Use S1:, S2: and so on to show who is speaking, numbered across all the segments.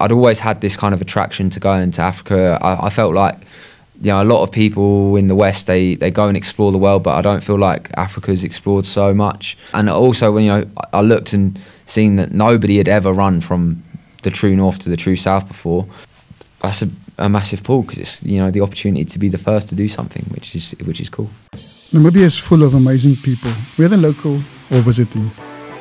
S1: I'd always had this kind of attraction to going to Africa. I felt like, you know, a lot of people in the West, they go and explore the world, but I don't feel like Africa's explored so much. And also, when, you know, I looked and seen that nobody had ever run from the true north to the true south before, that's a massive pull, because it's, you know, the opportunity to be the first to do something, which is cool.
S2: Namibia is full of amazing people, whether local or visiting.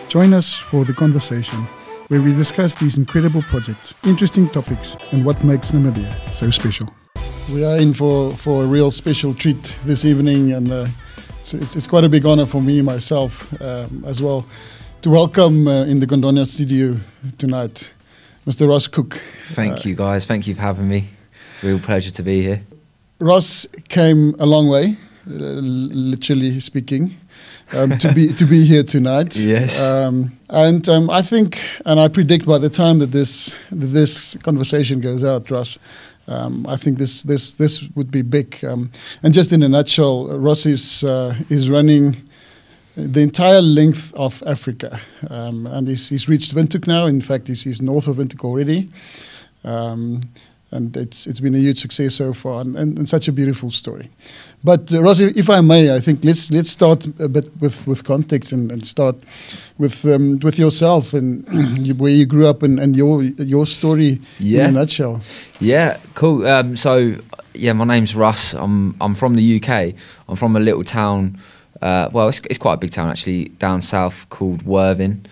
S2: Join us for the conversation, where we discuss these incredible projects, interesting topics, and what makes Namibia so special. We are in for a real special treat this evening, and it's quite a big honor for me myself as well to welcome in the Gondwana studio tonight Mr. Russ Cook.
S1: Thank you, guys. Thank you for having me. Real pleasure to be here.
S2: Russ came a long way, literally speaking, to be here tonight.
S1: Yes.
S2: I think, and I predict, by the time that this conversation goes out, Russ, I think this would be big. And just in a nutshell, Russ is running the entire length of Africa, and he's reached Windhoek now. In fact, he's north of Windhoek already, and it's been a huge success so far, and such a beautiful story. But Russ, if I may, I think let's start a bit with context and start with yourself and where you grew up and your story in a nutshell.
S1: Yeah, cool. So yeah, my name's Russ. I'm from the UK. I'm from a little town. Well, it's quite a big town actually, down south, called Worthing.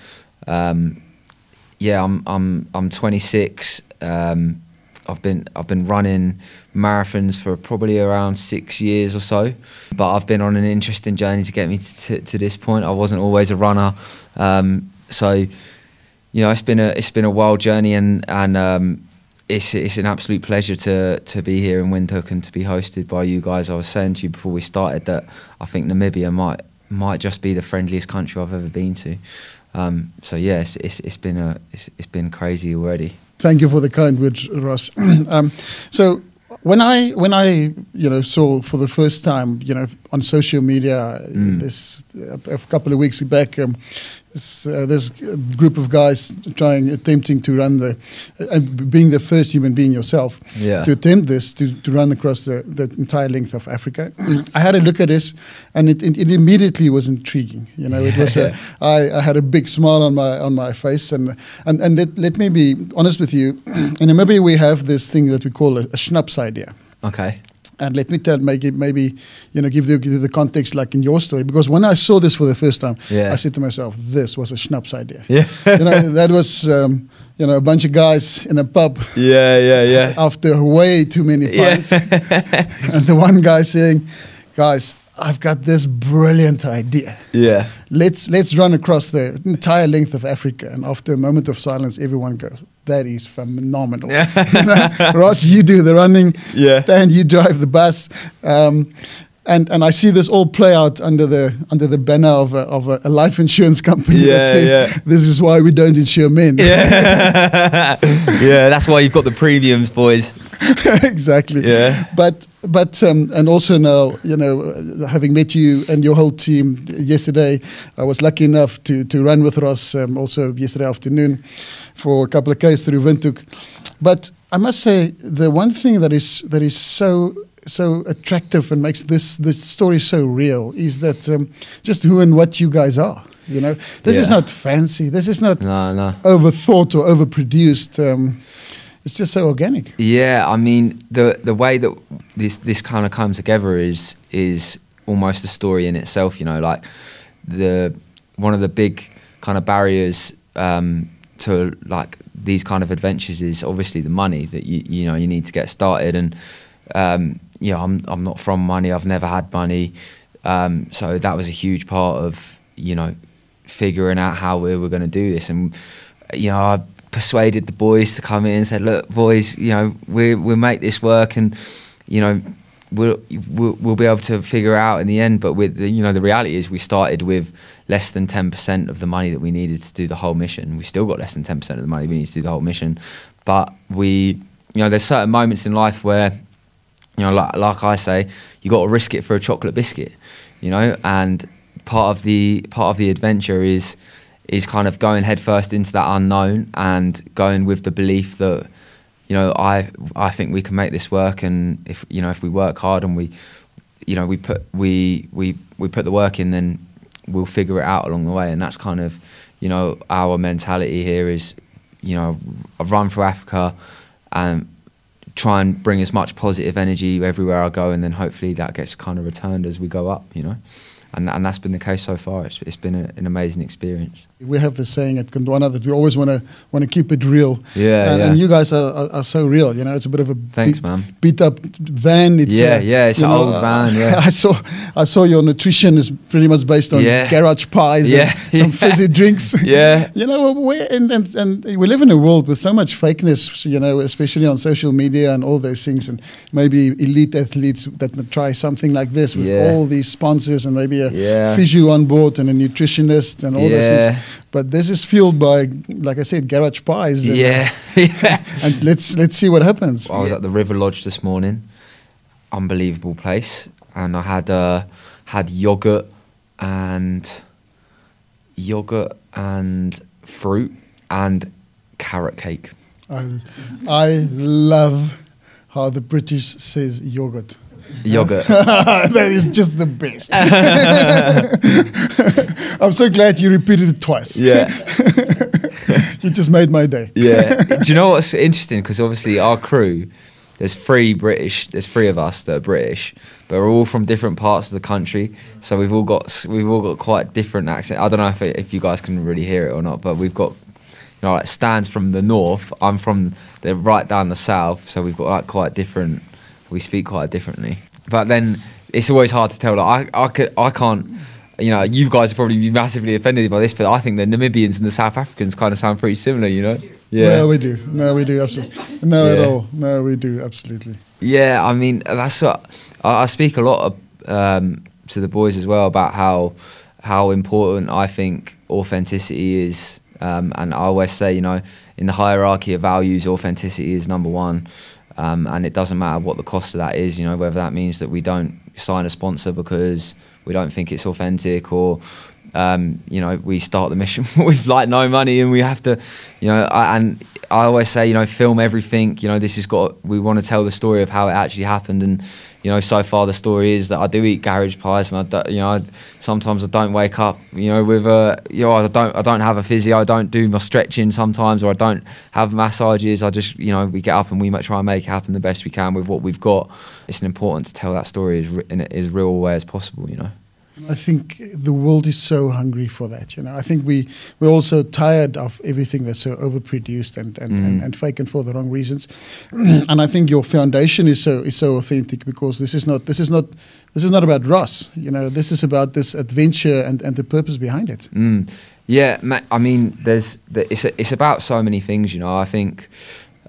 S1: Yeah, I'm 26. I've been running marathons for probably around 6 years or so, but I've been on an interesting journey to get me to this point. I wasn't always a runner, so you know, it's been a wild journey, and it's an absolute pleasure to be here in Windhoek and to be hosted by you guys. I was saying to you before we started that I think Namibia might just be the friendliest country I've ever been to. So yeah, it's been crazy already.
S2: Thank you for the kind words, Russ. So when I saw for the first time, on social media this a couple of weeks back, there's a group of guys attempting to run being the first human being yourself to attempt this to run across the entire length of Africa. I had a look at this, and it immediately was intriguing. It was I had a big smile on my face, and let me be honest with you. In Namibia, we have this thing that we call a schnapps idea.
S1: Okay. And
S2: let me maybe give you the context, like in your story, because when I saw this for the first time, I said to myself, this was a schnapps idea. Yeah. That was a bunch of guys in a pub.
S1: Yeah.
S2: After way too many pints, and the one guy saying, "Guys, I've got this brilliant idea.
S1: Yeah.
S2: Let's run across the entire length of Africa." And after a moment of silence, everyone goes, "That is phenomenal." Ross, you do the running. Stan, you drive the bus. And I see this all play out under the banner of a life insurance company that says, "This is why we don't insure men."
S1: Yeah, that's why you've got the premiums, boys.
S2: Exactly.
S1: Yeah.
S2: But and also now, having met you and your whole team yesterday, I was lucky enough to run with Ross also yesterday afternoon for a couple of Ks through Windhoek. But I must say, the one thing that is so attractive and makes this story so real is that just who and what you guys are. This is not fancy. This is not overthought or overproduced. It's just so organic. Yeah,
S1: I mean, the way that this kind of comes together is almost a story in itself. Like one of the big kind of barriers to like these kind of adventures is obviously the money that you need to get started. And I'm not from money. I've never had money, so that was a huge part of figuring out how we were going to do this. And I persuaded the boys to come in and said, "Look, boys, we'll make this work, and we'll be able to figure it out in the end." But with the reality is, we started with less than 10% of the money that we needed to do the whole mission. We still got less than 10% of the money we need to do the whole mission. But there's certain moments in life where, like I say, you got to risk it for a chocolate biscuit, and part of the adventure is is kind of going headfirst into that unknown and going with the belief that, you know, I think we can make this work, and if we work hard and we put the work in, then we'll figure it out along the way. And that's kind of, you know, our mentality here is, you know, I run through Africa and try and bring as much positive energy everywhere I go, and then hopefully that gets kind of returned as we go up, you know. And that's been the case so far. It's been an amazing experience. We
S2: have this saying at Gondwana that we always want to keep it real.
S1: Yeah,
S2: and you guys are so real. You know, it's a bit of a beat up van. It's
S1: it's an old van. Yeah,
S2: I saw your nutrition is pretty much based on garage pies and some fizzy drinks.
S1: Yeah,
S2: you know, and we live in a world with so much fakeness. You know, especially on social media and all those things, and maybe elite athletes that would try something like this with all these sponsors and maybe a physio on board and a nutritionist and all those things. But this is fueled by, like I said, garage pies. And, and let's see what happens.
S1: I was at the River Lodge this morning. Unbelievable place. And I had yogurt and fruit and carrot cake.
S2: I love how the British says yogurt.
S1: Yogurt.
S2: That is just the best. I'm so glad you repeated it twice.
S1: Yeah.
S2: You just made my day.
S1: Yeah. Do you know what's interesting? Because obviously our crew, there's three of us that are British, but we're all from different parts of the country. So we've all got quite different accents. I don't know if you guys can really hear it or not, but we've got, you know, like Stan's from the north. I'm from right down the south. So we've got like quite different. We speak quite differently, but then it's always hard to tell. Like I can't, you know, you guys are probably be massively offended by this, but I think the Namibians and the South Africans kind of sound pretty similar, you know?
S2: Yeah. No, we do, absolutely. No, at all. No, we do, absolutely.
S1: Yeah, I mean, that's what I speak a lot to the boys as well about how important I think authenticity is, and I always say, you know, in the hierarchy of values, authenticity is number one. And it doesn't matter what the cost of that is, you know, whether that means that we don't sign a sponsor because we don't think it's authentic, or, you know, we start the mission with like no money and we have to, you know, and I always say, you know, film everything, you know, we want to tell the story of how it actually happened. And, you know, so far the story is that I do eat garage pies, and sometimes I don't wake up, you know, with you know, I don't have a physio, I don't do my stretching sometimes, or I don't have massages. I just, you know, we get up and we try and make it happen the best we can with what we've got. It's important to tell that story in as real way as possible, you know.
S2: I think the world is so hungry for that. You know, I think we're also tired of everything that's so overproduced and fake and for the wrong reasons. And I think your foundation is so authentic, because this is not about Russ. You know, this is about this adventure and the purpose behind it.
S1: Yeah, I mean, it's about so many things. You know, I think.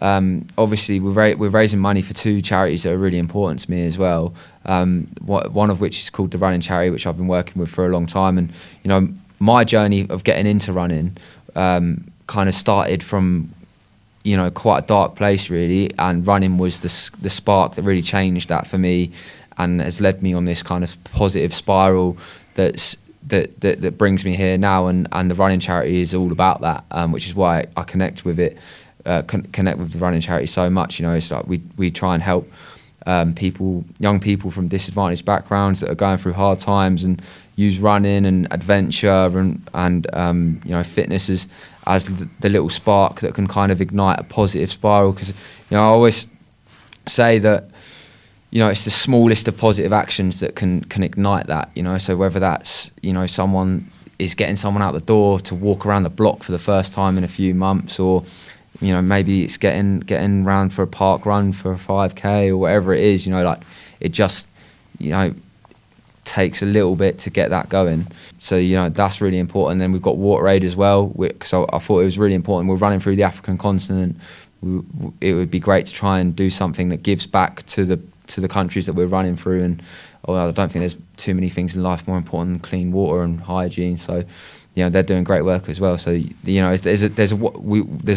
S1: Obviously, we're raising money for two charities that are really important to me as well. One of which is called the Running Charity, which I've been working with for a long time. And you know, my journey of getting into running kind of started from, you know, quite a dark place really, and running was the spark that really changed that for me, and has led me on this kind of positive spiral that brings me here now. And the Running Charity is all about that, which is why I connect with it. Connect with the Running Charity so much. You know, it's like we try and help young people from disadvantaged backgrounds that are going through hard times, and use running and adventure and you know, fitness as the little spark that can kind of ignite a positive spiral. Because, you know, I always say that, you know, it's the smallest of positive actions that can ignite that. You know, so whether that's, you know, someone is getting someone out the door to walk around the block for the first time in a few months, or, you know, maybe it's getting round for a park run for a 5K or whatever it is, you know, like it just, you know, takes a little bit to get that going. So, you know, that's really important. And then we've got Water Aid as well, so I thought it was really important. We're running through the African continent. It would be great to try and do something that gives back to the countries that we're running through. And I don't think there's too many things in life more important than clean water and hygiene. So, you know, they're doing great work as well. So, you know, there's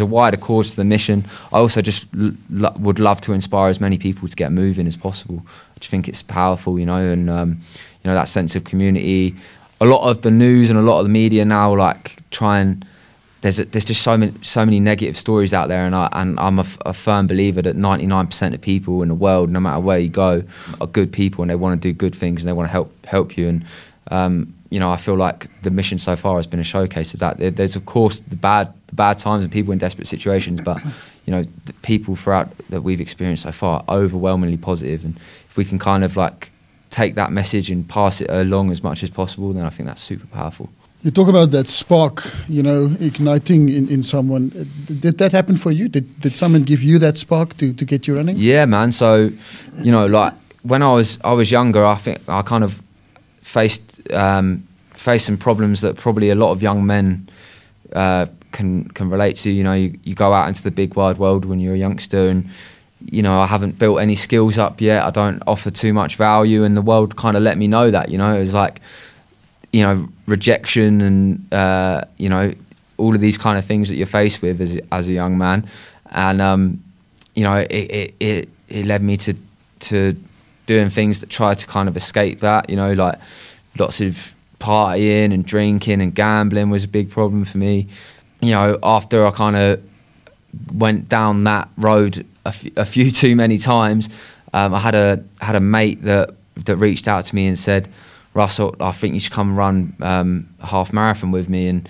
S1: a wider cause to the mission. I also just would love to inspire as many people to get moving as possible. I just think it's powerful, you know, and you know, that sense of community, a lot of the news and a lot of the media now like try and there's just so many negative stories out there, and I'm a firm believer that 99% of people in the world, no matter where you go, are good people and they want to do good things and they want to help you. And you know, I feel like the mission so far has been a showcase of that. There's of course the bad times and people in desperate situations, but you know, the people throughout that we've experienced so far are overwhelmingly positive, and if we can kind of like take that message and pass it along as much as possible, then I think that's super powerful.
S2: You talk about that spark, you know, igniting in someone. Did that happen for you? Did someone give you that spark to get you running?
S1: Yeah, man. So, you know, like when I was younger, I think I kind of faced some problems that probably a lot of young men can relate to. You know, you go out into the big wide world when you're a youngster, and you know, I haven't built any skills up yet. I don't offer too much value, and the world kind of let me know that. You know, it was like, you know, rejection and you know, all of these kind of things that you're faced with as a young man, and you know, it led me to doing things that try to kind of escape that. You know, like lots of partying and drinking and gambling was a big problem for me. You know, after I kind of went down that road a few too many times, I had a mate that reached out to me and said, Russell, I think you should come run a half marathon with me. And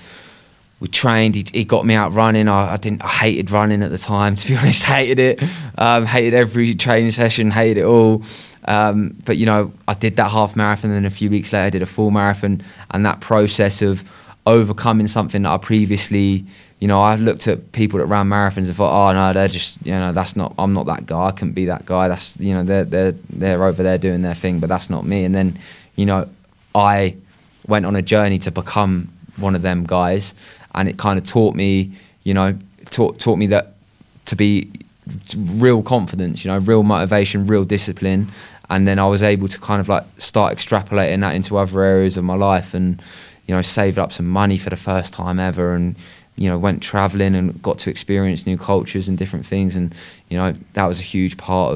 S1: we trained. He got me out running. I hated running at the time, to be honest. Hated it. Hated every training session. Hated it all. But you know, I did that half marathon, and then a few weeks later I did a full marathon. And that process of overcoming something that I previously, you know, I looked at people that ran marathons and thought, oh no, they're just, you know, I'm not that guy. I couldn't be that guy. That's, you know, they're over there doing their thing, but that's not me. And then, you know, I went on a journey to become one of them guys, and it kind of taught me, you know, taught me that to be real confidence, you know, real motivation, real discipline. And then I was able to kind of like start extrapolating that into other areas of my life, and, you know, saved up some money for the first time ever, and, you know, went traveling and got to experience new cultures and different things. And, you know, that was a huge part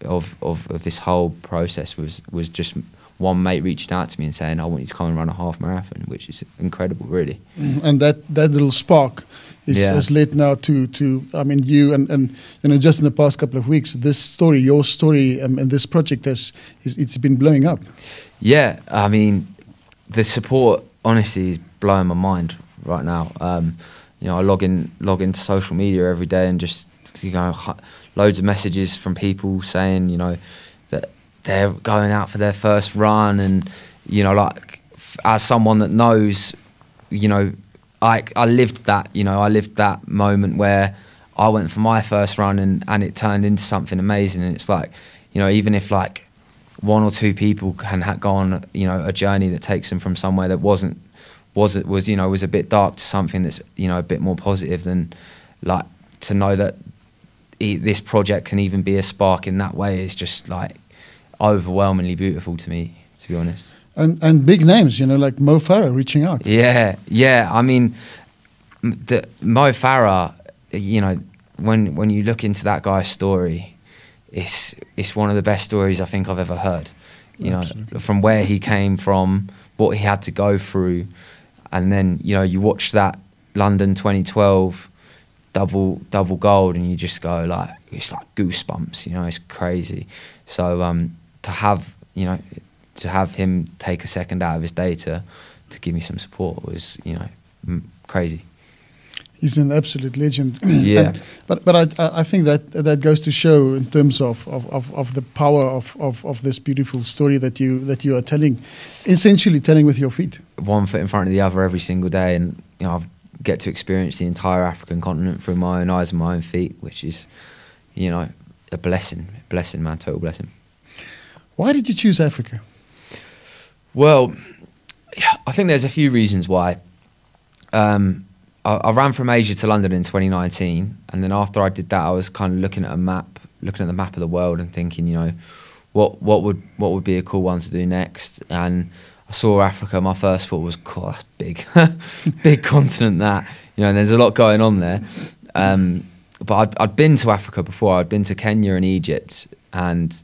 S1: of this whole process was just one mate reaching out to me and saying, I want you to come and run a half marathon, which is incredible, really.
S2: And that little spark has led now to I mean, you and you know, just in the past couple of weeks, this story, your story, and this project it's been blowing up. Yeah,
S1: I mean, the support honestly is blowing my mind right now. You know, I log into social media every day and just, you know, loads of messages from people saying, you know, that they're going out for their first run, and, you know, like as someone that knows, you know, I lived that, you know, I lived that moment where I went for my first run and it turned into something amazing. And it's like, you know, even if like one or two people can go on, you know, a journey that takes them from somewhere that was you know, was a bit dark to something that's, you know, a bit more positive, then like to know that this project can even be a spark in that way is just like overwhelmingly beautiful to me, to be honest.
S2: And big names, you know, like Mo Farah reaching out.
S1: Yeah. I mean, Mo Farah, you know, when you look into that guy's story, it's one of the best stories I think I've ever heard. You Absolutely. Know, from where he came from, what he had to go through, and then, you know, you watch that London 2012 double gold, and you just go like, it's like goosebumps. You know, it's crazy. So to have him take a second out of his day to give me some support was, you know, crazy.
S2: He's an absolute legend.
S1: Yeah.
S2: But I think that goes to show in terms of the power of this beautiful story that you are telling, essentially telling with your feet.
S1: One foot in front of the other every single day, and, you know, I get to experience the entire African continent through my own eyes and my own feet, which is, you know, a blessing, man, total blessing.
S2: Why did you choose Africa?
S1: Well, I think there's a few reasons why. I ran from Asia to London in 2019, and then after I did that, I was kind of looking at the map of the world and thinking, you know, what would be a cool one to do next. And I saw Africa. My first thought was, cool, that's big, big continent that, you know, and there's a lot going on there. But I'd been to Africa before. I'd been to Kenya and Egypt, and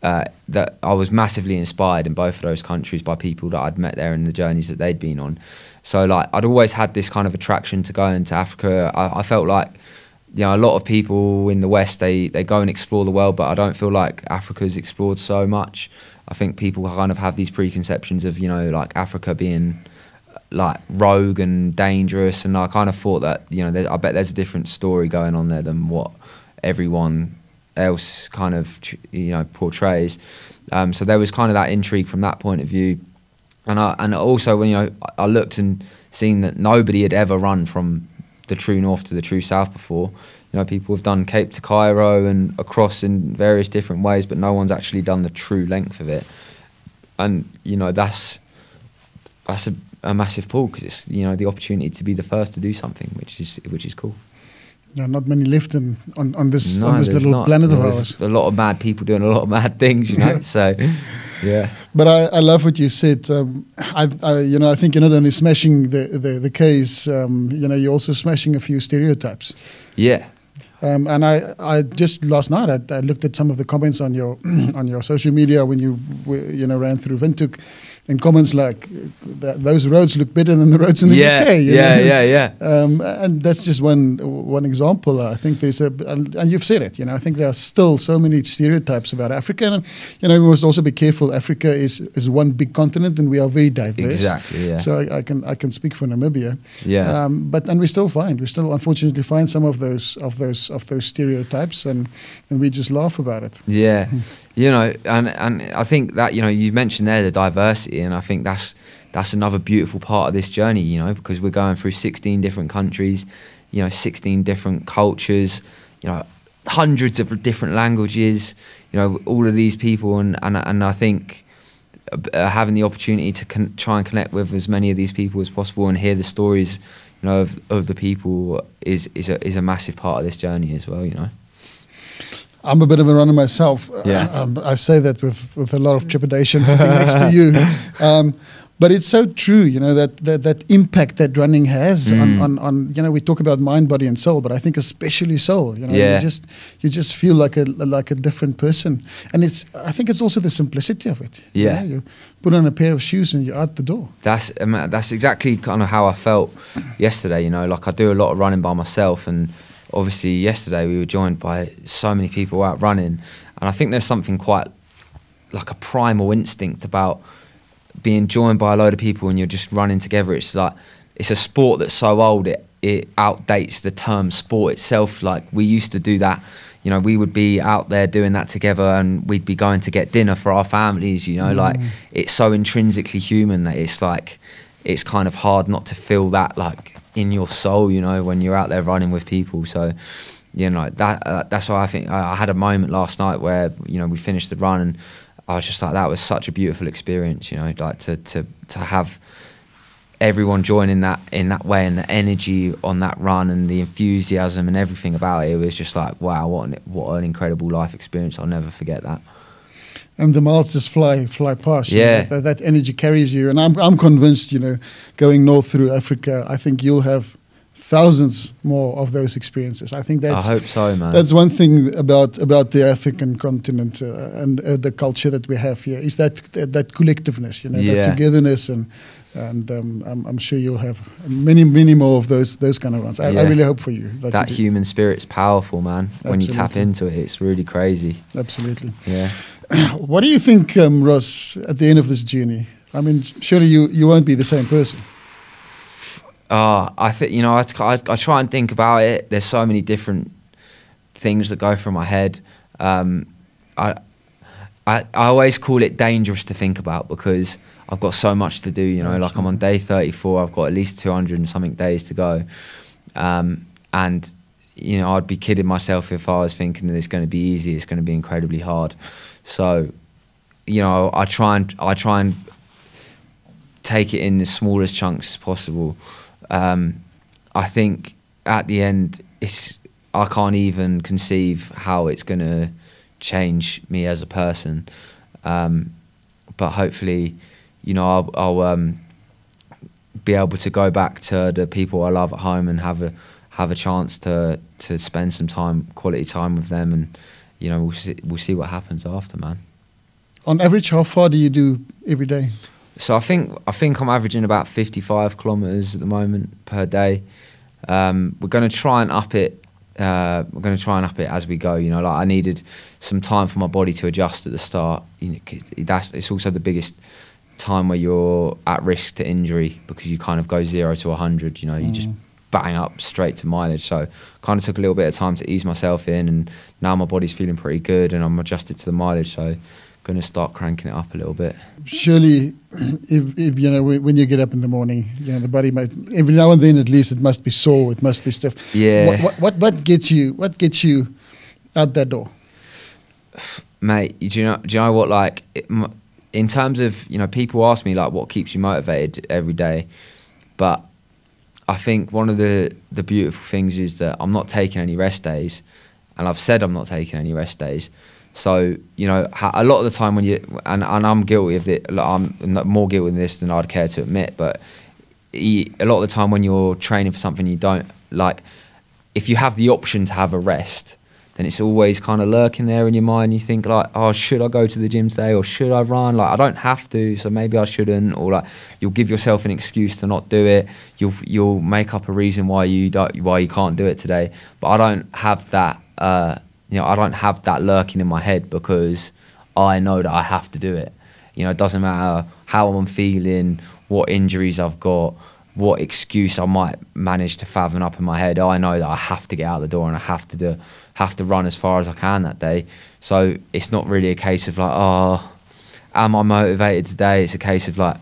S1: that I was massively inspired in both of those countries by people that I'd met there and the journeys that they'd been on. So like I'd always had this kind of attraction to go into Africa. I felt like, you know, a lot of people in the West, they go and explore the world, but I don't feel like Africa's explored so much. I think people kind of have these preconceptions of, you know, like Africa being like rogue and dangerous, and I kind of thought that, you know, I bet there's a different story going on there than what everyone else kind of, you know, portrays. So there was kind of that intrigue from that point of view, and also when, you know, I looked and seen that nobody had ever run from the true north to the true south before. You know, people have done Cape to Cairo and across in various different ways, but no one's actually done the true length of it. And, you know, that's a massive pull, because it's, you know, the opportunity to be the first to do something, which is cool.
S2: Yeah, not many left on this little planet of ours.
S1: There's a lot of mad people doing a lot of mad things, you know. So, yeah.
S2: But I love what you said. I think you're not only smashing the case, you know, you're also smashing a few stereotypes.
S1: Yeah.
S2: And I just last night I looked at some of the comments on your social media when you ran through Windhoek, and comments like those roads look better than the roads in the UK.
S1: Yeah.
S2: And that's just one example. I think there's and you've said it. You know, I think there are still so many stereotypes about Africa. And, you know, we must also be careful. Africa is one big continent, and we are very diverse.
S1: Exactly. Yeah.
S2: So I can speak for Namibia.
S1: Yeah.
S2: But we still unfortunately find some of those stereotypes, and we just laugh about it.
S1: Yeah. You know, and I think that, you know, you mentioned there the diversity, and I think that's another beautiful part of this journey, you know, because we're going through 16 different countries, you know, 16 different cultures, you know, hundreds of different languages, you know, all of these people, and I think having the opportunity to try and connect with as many of these people as possible and hear the stories, you know, of the people is a massive part of this journey as well, you know.
S2: I'm a bit of a runner myself.
S1: Yeah.
S2: I say that with a lot of trepidation sitting next to you. But it's so true, you know, that impact that running has on you know, we talk about mind, body, and soul, but I think especially soul. You know, you just feel like a different person, and I think it's also the simplicity of it.
S1: Yeah,
S2: you know, you put on a pair of shoes and you're out the door.
S1: That's exactly kind of how I felt yesterday. You know, like I do a lot of running by myself, and obviously yesterday we were joined by so many people out running, and I think there's something quite like a primal instinct about being joined by a load of people and you're just running together. It's like, it's a sport that's so old it outdates the term sport itself. Like, we used to do that, you know, we would be out there doing that together, and we'd be going to get dinner for our families, you know. Like, it's so intrinsically human that it's like, it's kind of hard not to feel that like in your soul, you know, when you're out there running with people. So, you know, that's why I think I had a moment last night where, you know, we finished the run and I was just like, that was such a beautiful experience, you know, like to have everyone joining that in that way, and the energy on that run and the enthusiasm and everything about it. It was just like, wow, what an incredible life experience. I'll never forget that.
S2: And the miles just fly past.
S1: Yeah.
S2: You know, that energy carries you. And I'm convinced, you know, going north through Africa, I think you'll have thousands more of those experiences. I think I
S1: hope so, man.
S2: That's one thing about the African continent and the culture that we have here, is that collectiveness, you know, that togetherness, and I'm sure you'll have many more of those kind of runs. I really hope for you.
S1: That human spirit's powerful, man. Absolutely. When you tap into it, it's really crazy.
S2: Absolutely.
S1: Yeah.
S2: What do you think, Russ, at the end of this journey? I mean, surely you won't be the same person.
S1: I think, you know, I try and think about it. There's so many different things that go through my head. I always call it dangerous to think about, because I've got so much to do, you know. Like, I'm on day 34, I've got at least 200 and something days to go. And, you know, I'd be kidding myself if I was thinking that it's going to be easy. It's going to be incredibly hard. So, you know, I try and take it in the smallest chunks as possible. I think at the end, I can't even conceive how it's going to change me as a person. But hopefully, you know, I'll be able to go back to the people I love at home and have a chance to spend some quality time with them, and, you know, we'll see what happens after, man.
S2: On average, how far do you do every day?
S1: So I think I'm averaging about 55 kilometers at the moment per day. We're going to try and up it. We're going to try and up it as we go. You know, like I needed some time for my body to adjust at the start. You know, it's also the biggest time where you're at risk to injury because you kind of go 0 to 100. You know, you just bang up straight to mileage. So kind of took a little bit of time to ease myself in, and now my body's feeling pretty good and I'm adjusted to the mileage. So going to start cranking it up a little bit. Surely,
S2: if you know, when you get up in the morning, you know, the body might, every now and then at least, it must be sore, it must be stiff.
S1: Yeah.
S2: What gets you out that door?
S1: Mate, do you know what, like, in terms of, you know, people ask me, like, what keeps you motivated every day? But I think one of the beautiful things is that I'm not taking any rest days, and I've said I'm not taking any rest days. So, you know, a lot of the time when you, and I'm guilty of it, I'm more guilty of this than I'd care to admit, but a lot of the time when you're training for something you don't like, if you have the option to have a rest, then it's always kind of lurking there in your mind. You think like, oh, should I go to the gym today, or should I run? Like, I don't have to, so maybe I shouldn't. Or like, you'll give yourself an excuse to not do it. You'll make up a reason why you can't do it today. But I don't have that. You know, I don't have that lurking in my head because I know that I have to do it. You know, it doesn't matter how I'm feeling, what injuries I've got, what excuse I might manage to fathom up in my head. I know that I have to get out the door and I have to run as far as I can that day. So it's not really a case of like, oh, am I motivated today? It's a case of like,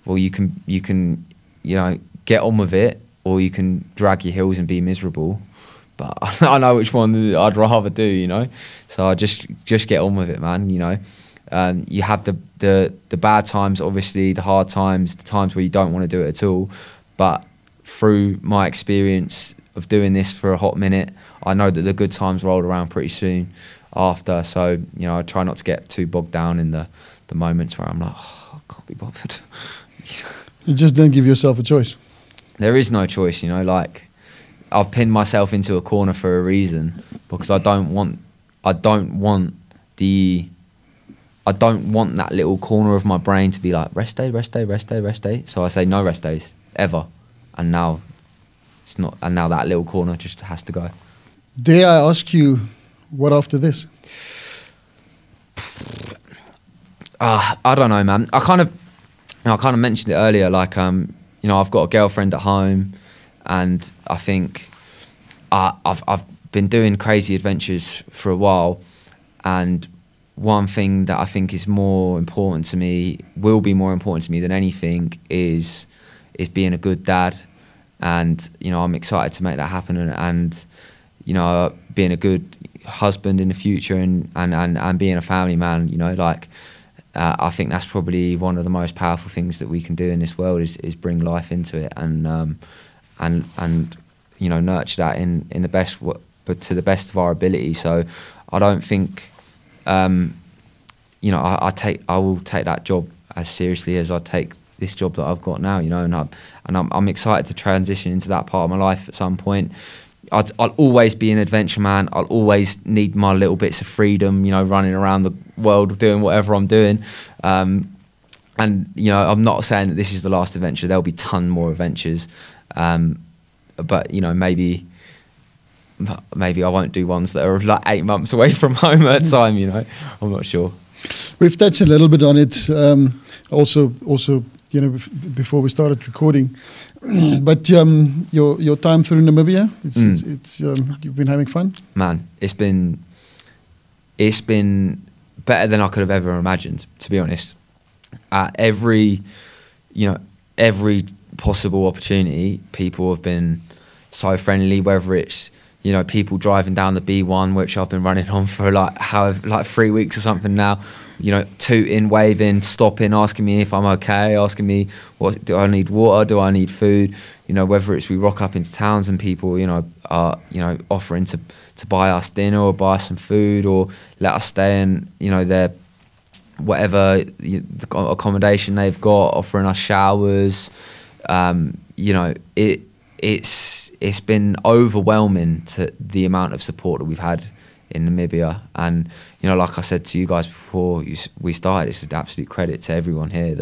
S1: well, you can you know, get on with it, or you can drag your heels and be miserable. But I know which one I'd rather do, you know. So I just get on with it, man. You know, you have the bad times, obviously, the hard times, the times where you don't want to do it at all. But through my experience of doing this for a hot minute, I know that the good times roll around pretty soon after. So, you know, I try not to get too bogged down in the moments where I'm like, oh, I can't be bothered.
S2: You just don't give yourself a choice.
S1: There is no choice, you know, like, I've pinned myself into a corner for a reason, because I don't want that little corner of my brain to be like, rest day, rest day, rest day, rest day. So I say no rest days ever, and now it's not. And now that little corner just has to go.
S2: Dare I ask you, what after this?
S1: I don't know, man. I kind of mentioned it earlier. Like, you know, I've got a girlfriend at home. And I think I've been doing crazy adventures for a while, and one thing that I think is more important to me, will be more important to me than anything, is being a good dad. And, you know, I'm excited to make that happen, and you know, being a good husband in the future, and being a family man. You know, like, I think that's probably one of the most powerful things that we can do in this world, is bring life into it, and you know, nurture that in the best, but to the best of our ability. So I don't think, you know, I will take that job as seriously as I take this job that I've got now. You know, and I'm excited to transition into that part of my life at some point. I'll always be an adventure man. I'll always need my little bits of freedom. You know, running around the world doing whatever I'm doing. And you know, I'm not saying that this is the last adventure. There'll be ton more adventures. But you know, maybe I won't do ones that are like 8 months away from home at a time. You know, I'm not sure.
S2: We've touched a little bit on it. Also, you know, before we started recording. But your time through Namibia, it's you've been having fun? Man,
S1: it's been better than I could have ever imagined, to be honest. Every possible opportunity, people have been so friendly, whether it's, you know, people driving down the B1, which I've been running on for like 3 weeks or something now, you know, tooting, waving, stopping, asking me if I'm okay, asking me, what do I need, water, do I need food, you know, whether it's we rock up into towns and people, you know, are, you know, offering to buy us dinner or buy some food or let us stay in, you know, their whatever the accommodation they've got, offering us showers. You know, it's been overwhelming to the amount of support that we've had in Namibia. And you know, like I said to you guys before we started, it's an absolute credit to everyone here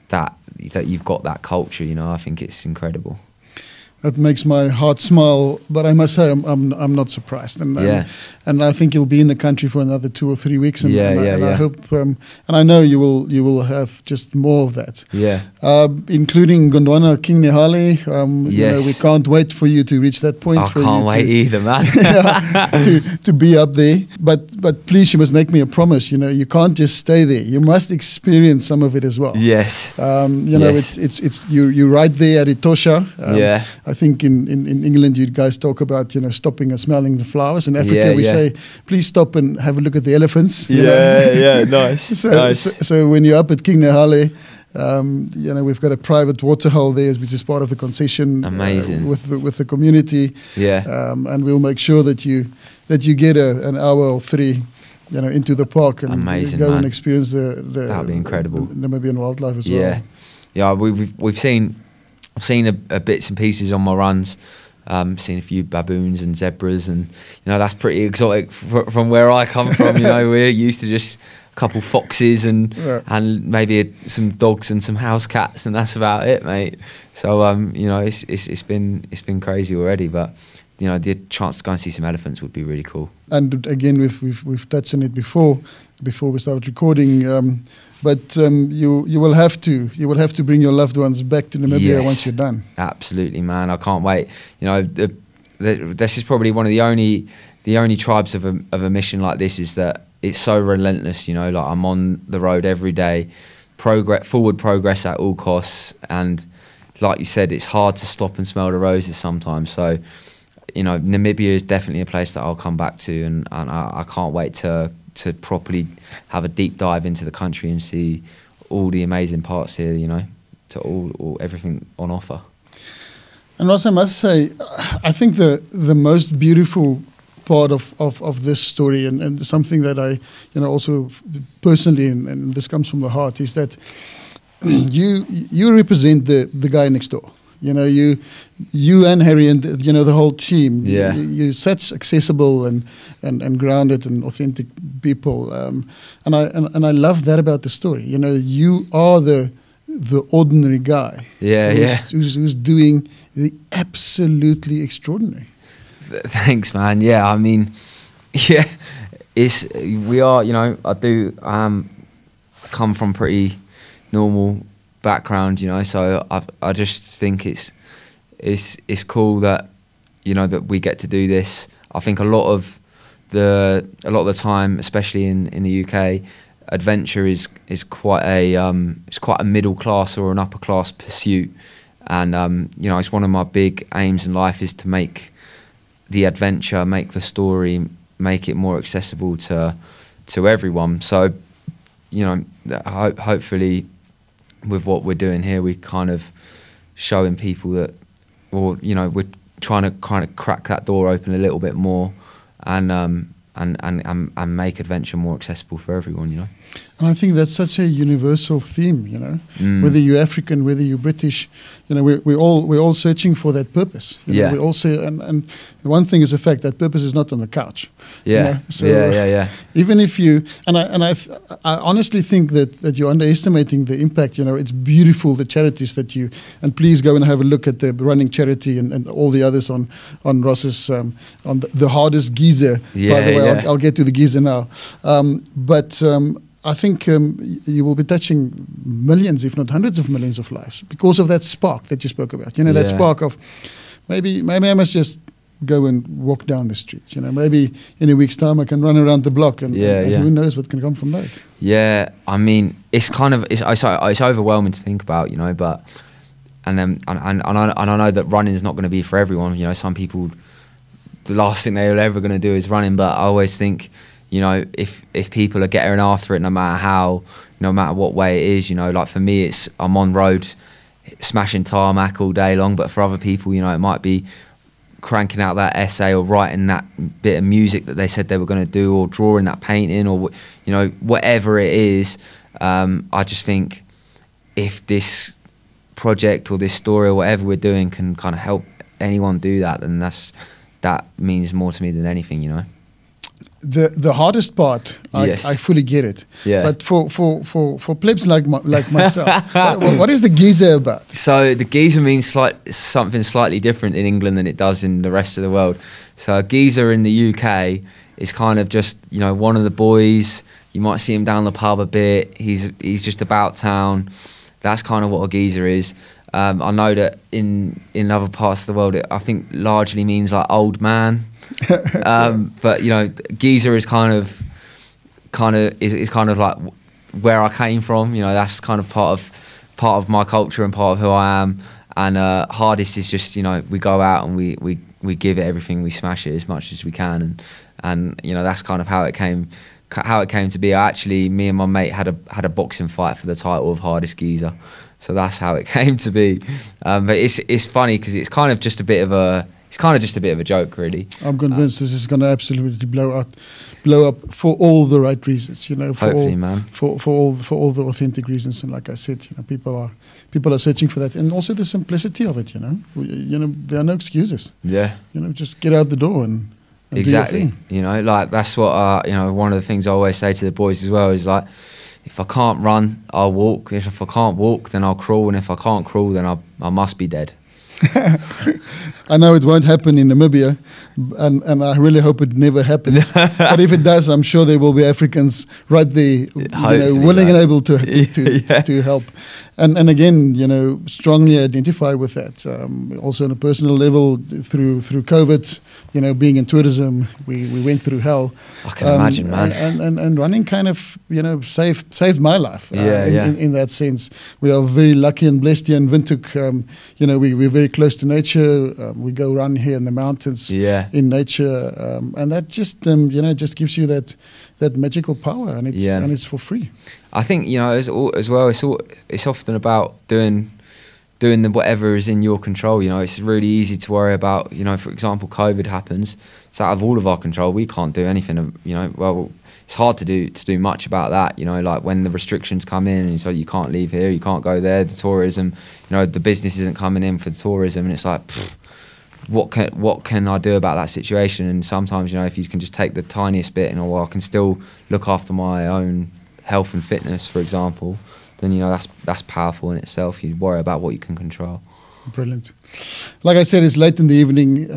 S1: that you've got that culture. You know, I think it's incredible.
S2: That makes my heart smile, but I must say I'm not surprised, and I think you'll be in the country for another 2 or 3 weeks, and I hope and I know you will have just more of that.
S1: Yeah,
S2: including Gondwana, King Nehale. You know, we can't wait for you to reach that point.
S1: I can't wait either, man.
S2: to be up there, but please, you must make me a promise. You know, you can't just stay there. You must experience some of it as well.
S1: Yes.
S2: You know, it's you're right there at Etosha. I think in England, you guys talk about, you know, stopping and smelling the flowers. In Africa, we say, please stop and have a look at the elephants.
S1: Nice.
S2: So when you're up at King Nehale, you know, we've got a private waterhole there, which is part of the concession.
S1: Amazing.
S2: With the community. And we'll make sure that you get an hour or 3, you know, into the park and go and experience
S1: that'd be incredible.
S2: The Namibian wildlife as well.
S1: Yeah. I've seen a bits and pieces on my runs. Seen a few baboons and zebras, and you know, that's pretty exotic from where I come from. You know, we're used to just a couple foxes and maybe some dogs and some house cats, and that's about it, mate. So you know, it's been crazy already, but you know, the chance to go and see some elephants would be really cool. And
S2: again, we've touched on it before we started recording. But you will have to bring your loved ones back to Namibia once you're done.
S1: Absolutely, man. I can't wait. You know, this is probably one of the only tribes of a mission like this, is that it's so relentless. You know, like I'm on the road every day, forward progress at all costs, and like you said, it's hard to stop and smell the roses sometimes. So, you know, Namibia is definitely a place that I'll come back to, and I can't wait to properly have a deep dive into the country and see all the amazing parts here, you know, to all everything on offer.
S2: And Ross, I must say, I think the most beautiful part of this story, and something that I, you know, also personally, and this comes from the heart, is that you represent the guy next door. You know, you and Harry and, you know, the whole team.
S1: Yeah.
S2: You're such accessible and grounded and authentic people. And I love that about the story. You know, you are the ordinary guy. Who's doing the absolutely extraordinary.
S1: Thanks, man. Yeah, I mean, we are. You know, I do come from pretty normal background, you know, so I just think it's cool that, you know, that we get to do this. I think a lot of the time, especially in the UK, adventure is quite a middle class or an upper class pursuit, and you know, it's one of my big aims in life is to make the adventure, make the story, make it more accessible to everyone. So, you know, hopefully, with what we're doing here, we kind of showing people that, or you know, we're trying to kind of crack that door open a little bit more, and make adventure more accessible for everyone, you know.
S2: And I think that's such a universal theme, you know. Whether you're African, whether you're British, you know, we're all searching for that purpose. You know, we all say, and one thing is a fact, that purpose is not on the couch. You know? So even if you, I honestly think that you're underestimating the impact. You know, it's beautiful, the charities that you, and please go and have a look at the running charity and all the others on Ross's on the hardest geyser. By the way, I'll get to the geyser now, but. I think you will be touching millions, if not hundreds of millions of lives because of that spark that you spoke about. You know, that spark of maybe I must just go and walk down the street. You know, maybe in a week's time I can run around the block, and who knows what can come from that. Yeah,
S1: I mean, it's kind of it's overwhelming to think about, you know, but and I know that running is not going to be for everyone. You know, some people, the last thing they're ever going to do is running, but I always think, you know, if people are getting after it, no matter what way it is, you know, like for me, it's I'm on road smashing tarmac all day long, but for other people, you know, it might be cranking out that essay or writing that bit of music that they said they were going to do, or drawing that painting, or, you know, whatever it is. I just think if this project or this story or whatever we're doing can kind of help anyone do that, then that means more to me than anything, you know.
S2: the hardest part, I fully get it.
S1: Yeah.
S2: But for plebs like myself, what is the geezer about?
S1: So the geezer means something slightly different in England than it does in the rest of the world. So a geezer in the UK is kind of just, you know, one of the boys. You might see him down the pub a bit. He's just about town. That's kind of what a geezer is. I know that in other parts of the world, I think largely means like old man. But you know, geezer is kind of like where I came from. You know, that's kind of part of my culture and part of who I am. And hardest is just, you know, we go out and we give it everything, we smash it as much as we can, and you know, that's kind of how it came to be. Me and my mate had a boxing fight for the title of hardest geezer, so that's how it came to be. But it's funny because it's kind of just a bit of a joke, really.
S2: I'm convinced this is going to absolutely blow up for all the right reasons, you know.
S1: Hopefully, man.
S2: For all the authentic reasons, and like I said, you know, people are searching for that, and also the simplicity of it, you know. You know, there are no excuses.
S1: Yeah.
S2: You know, just get out the door and
S1: exactly.
S2: do your thing.
S1: You know, like that's what you know. One of the things I always say to the boys as well is like, if I can't run, I'll walk. If I can't walk, then I'll crawl, and if I can't crawl, then I must be dead.
S2: I know it won't happen in Namibia, and I really hope it never happens. But if it does, I'm sure there will be Africans right there, you know, willing and able to help. And again, you know, strongly identify with that. Also on a personal level, through COVID, you know, being in tourism, we went through hell.
S1: I can imagine, man.
S2: And running kind of, you know, saved my life. In that sense, we are very lucky and blessed here in Windhoek. You know, we're very close to nature. We go run here in the mountains, in nature, and that just you know, just gives you that magical power, and it's for free.
S1: I think, you know, as well, it's often about doing whatever is in your control. You know, it's really easy to worry about, you know, for example, COVID happens. It's out of all of our control. We can't do anything. You know, well, it's hard to do much about that. You know, like when the restrictions come in, and so you can't leave here, you can't go there. The tourism, you know, the business isn't coming in for the tourism, and it's like, what can I do about that situation? And sometimes, you know, if you can just take the tiniest bit, you know, well, I can still look after my own health and fitness, for example, then, you know, that's powerful in itself. You worry about what you can control.
S2: Brilliant. Like I said, it's late in the evening.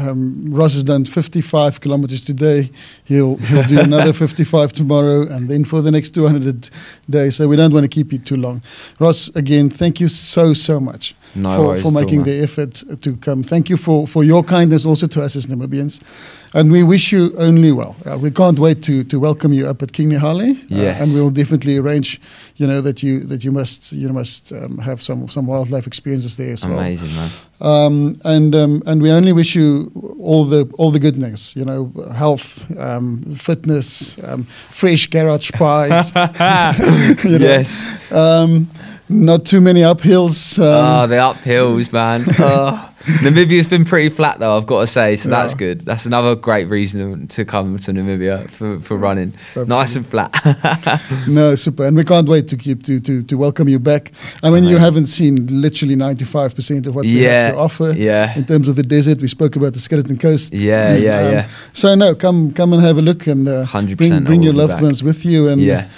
S2: Ross has done 55 kilometers today. He'll do another 55 tomorrow, and then for the next 200 days. So we don't want to keep you too long. Ross, again, thank you so much for making the effort to come. Thank you for your kindness also to us as Namibians. And we wish you only well. We can't wait to welcome you up at King Nihale.
S1: Yes.
S2: And we'll definitely arrange, you know, that you must have some wildlife experiences there as well.
S1: Amazing, man.
S2: And we only wish you all the goodness, you know, health, fitness, fresh garage pies. You know,
S1: yes.
S2: Not too many uphills.
S1: The uphills, man. Namibia's been pretty flat though, I've got to say, so that's good. That's another great reason to come to Namibia for running. Absolutely. Nice and flat.
S2: No, super. And we can't wait to welcome you back. I mean, you haven't seen literally 95% of what we have to offer in terms of the desert. We spoke about the Skeleton Coast. So no, come and have a look, and
S1: 100%
S2: bring your loved ones with you, and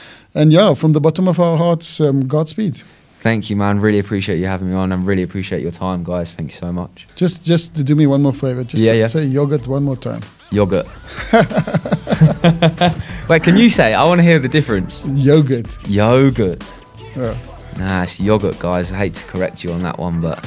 S2: from the bottom of our hearts, Godspeed.
S1: Thank you, man. Really appreciate you having me on, and really appreciate your time, guys. Thank you so much.
S2: Just to do me one more favor. Just say yogurt one more time.
S1: Yogurt. Wait, can you say it? I want to hear the difference.
S2: Yogurt.
S1: Nah, it's yogurt, guys. I hate to correct you on that one, but...